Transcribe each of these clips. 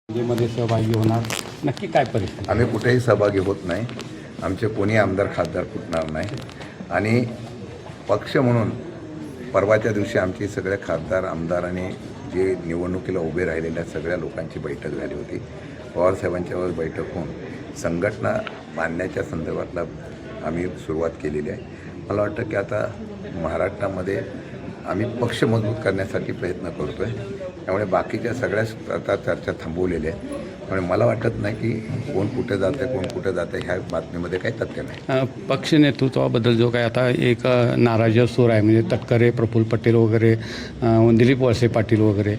मध्ये सहभागी होणार, नक्की काय परिस्थिती? आम्ही कुठेही सहभागी होत नाही. आमचे कोणी आमदार खासदार फुटणार नाही. आणि पक्ष म्हणून परवाच्या दिवशी आमची सगळे खासदार आमदारांनी जे निवडणुकीला उभे राहिलेल्या सगळ्या लोकांची बैठक झाली होती. पवारसाहेबांच्यावर बैठक होऊन संघटना बांधण्याच्या संदर्भातला आम्ही सुरुवात केलेली आहे. मला वाटतं की आता महाराष्ट्रामध्ये आम्ही पक्ष मजबूत करण्यासाठी प्रयत्न करतो आहे. त्यामुळे बाकीच्या सगळ्याच आता चर्चा थांबवलेल्या आहेत. त्यामुळे मला वाटत नाही की कोण कुठे जातं आहे कोण कुठे जातं आहे ह्या बातमीमध्ये काही तथ्य नाही. पक्ष नेतृत्वाबद्दल जो काय आता एक नाराजी सूर आहे, म्हणजे तटकरे, प्रफुल्ल पटेल वगैरे, दिलीप वळसे पाटील वगैरे,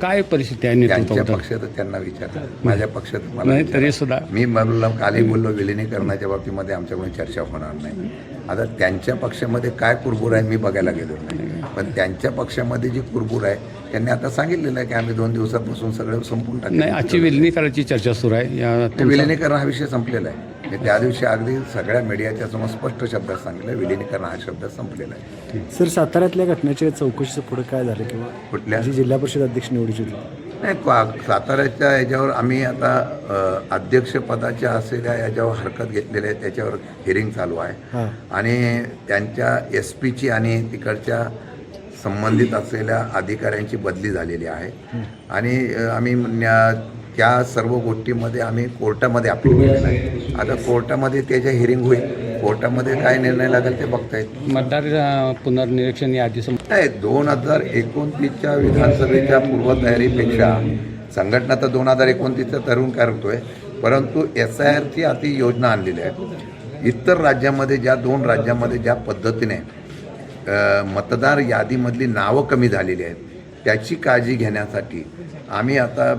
काय परिस्थिती आहे त्यांच्या नेतृत्वाबद्दल? पक्षात त्यांना विचारलं, माझ्या पक्षात मला नाही विचारा. तरी सुद्धा मी मला कालही बोललो विलिनीकरणाच्या बाबतीमध्ये आमच्याकडून चर्चा होणार नाही. आता त्यांच्या पक्षामध्ये काय कुरबूर आहे मी बघायला गेलो नाही. पण त्यांच्या पक्षामध्ये जी कुरबूर आहे त्यांनी आता सांगितलेलं आहे की आम्ही 2 दिवसापासून सगळं संपून नाही, आजची विलिनीकरणाची चर्चा सुरू आहे. विलिनीकरण हा विषय संपलेला आहे. मी त्या दिवशी अगदी सगळ्या मीडियाच्या समोर स्पष्ट शब्दात सांगितलं विलिनीकरण हा शब्द संपलेला आहे. सर, साताऱ्यातल्या घटनेच्या चौकशीचं पुढे काय झालं किंवा कुठल्या जी जिल्हा परिषद अध्यक्ष निवडीची होती? नाही, साताऱ्याच्या याच्यावर आम्ही आता अध्यक्षपदाच्या असलेल्या याच्यावर हरकत घेतलेल्या आहे. त्याच्यावर हिअरिंग चालू आहे. आणि त्यांच्या SP ची आणि तिकडच्या संबंधित असलेल्या अधिकाऱ्यांची बदली झालेली आहे. आणि आम्ही त्या सर्व गोष्टीमध्ये आम्ही कोर्टामध्ये अपील केलेलं आहे. आता कोर्टामध्ये त्याच्या हिअरिंग होईल. कोर्टामध्ये काय निर्णय लागेल ते बघता येईल. मतदार पुनर्निरीक्षण यादी नाही, 2029च्या विधानसभेच्या पूर्वतयारीपेक्षा संघटना तर 2029चं तरुण करतोय, परंतु SIRची अति योजना आणलेली आहे. इतर राज्यामध्ये ज्या 2 राज्यामध्ये ज्या पद्धतीने मतदार यादीमधली नावं कमी झालेली आहेत त्याची काळजी घेण्यासाठी आम्ही आता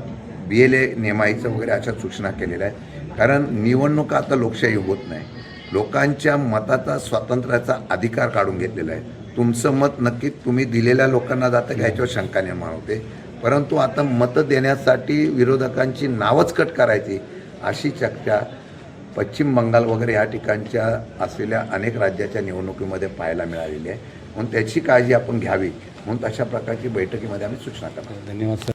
BLA नेमायचं वगैरे अशा सूचना केलेल्या आहेत. कारण निवडणुका आता लोकशाही होत नाही. लोकांच्या मताचा स्वातंत्र्याचा अधिकार काढून घेतलेला आहे. तुमचं मत नक्की तुम्ही दिलेल्या लोकांना जातं का याच्यावर शंका निर्माण होते. परंतु आता मतं देण्यासाठी विरोधकांची नावच कट करायची अशी चर्चा पश्चिम बंगाल वगैरे या ठिकाणच्या असलेल्या अनेक राज्याच्या निवडणुकीमध्ये पाहायला मिळालेली आहे. म्हणून त्याची काळजी आपण घ्यावी म्हणून अशा प्रकारची बैठकीमध्ये आम्ही सूचना करतो. धन्यवाद सर.